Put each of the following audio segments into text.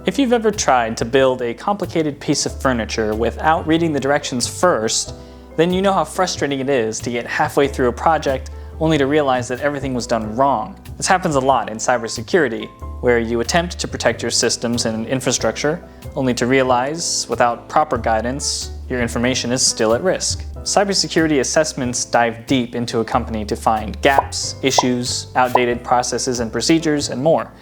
If you've ever tried to build a complicated piece of furniture without reading the directions first, then you know how frustrating it is to get halfway through a project only to realize that everything was done wrong. This happens a lot in cybersecurity, where you attempt to protect your systems and infrastructure, only to realize, without proper guidance, your information is still at risk. Cybersecurity assessments dive deep into a company to find gaps, issues, outdated processes and procedures, and more.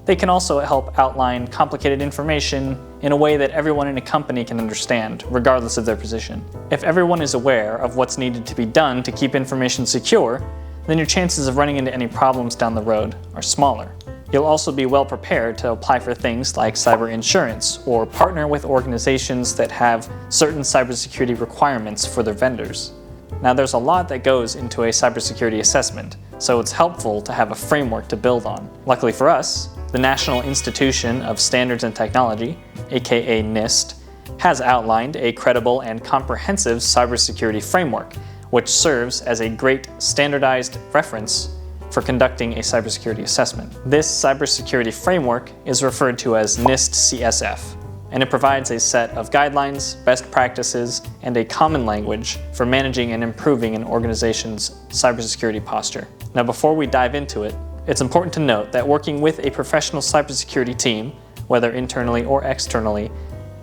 They can also help outline complicated information in a way that everyone in a company can understand, regardless of their position. If everyone is aware of what's needed to be done to keep information secure, then your chances of running into any problems down the road are smaller. You'll also be well prepared to apply for things like cyber insurance or partner with organizations that have certain cybersecurity requirements for their vendors. Now, there's a lot that goes into a cybersecurity assessment, so it's helpful to have a framework to build on. Luckily for us, the National Institution of Standards and Technology, aka NIST, has outlined a credible and comprehensive cybersecurity framework, which serves as a great standardized reference for conducting a cybersecurity assessment. This cybersecurity framework is referred to as NIST CSF, and it provides a set of guidelines, best practices, and a common language for managing and improving an organization's cybersecurity posture. Now, before we dive into it, it's important to note that working with a professional cybersecurity team, whether internally or externally,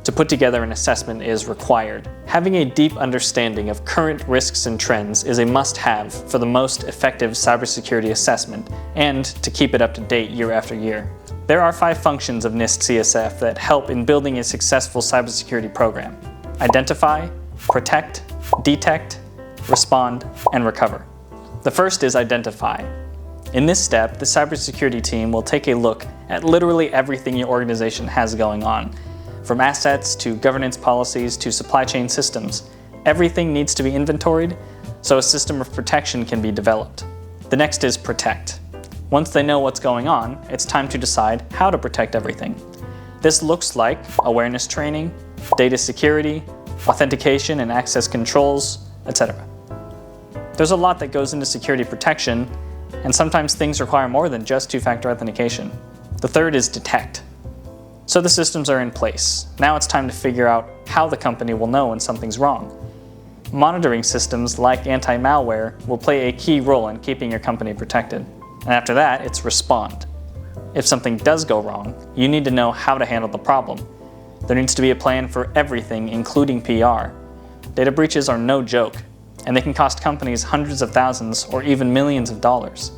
to put together an assessment is required. Having a deep understanding of current risks and trends is a must-have for the most effective cybersecurity assessment and to keep it up to date year after year. There are 5 functions of NIST CSF that help in building a successful cybersecurity program: identify, protect, detect, respond, and recover. The first is identify. In this step, the cybersecurity team will take a look at literally everything your organization has going on. From assets to governance policies to supply chain systems, everything needs to be inventoried so a system of protection can be developed. The next is protect. Once they know what's going on, it's time to decide how to protect everything. This looks like awareness training, data security, authentication and access controls, etc. There's a lot that goes into security protection, and sometimes things require more than just two-factor authentication. The third is detect. So the systems are in place. Now it's time to figure out how the company will know when something's wrong. Monitoring systems like anti-malware will play a key role in keeping your company protected. And after that, it's respond. If something does go wrong, you need to know how to handle the problem. There needs to be a plan for everything, including PR. Data breaches are no joke, and they can cost companies hundreds of thousands or even millions of dollars.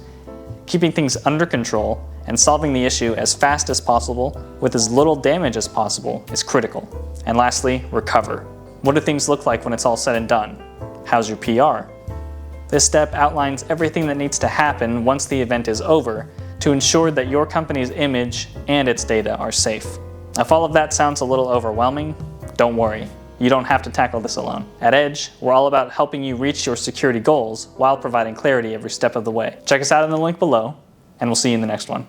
Keeping things under control and solving the issue as fast as possible with as little damage as possible is critical. And lastly, recover. What do things look like when it's all said and done? How's your PR? This step outlines everything that needs to happen once the event is over to ensure that your company's image and its data are safe. Now, if all of that sounds a little overwhelming, don't worry. You don't have to tackle this alone. At Edge, we're all about helping you reach your security goals while providing clarity every step of the way. Check us out in the link below, and we'll see you in the next one.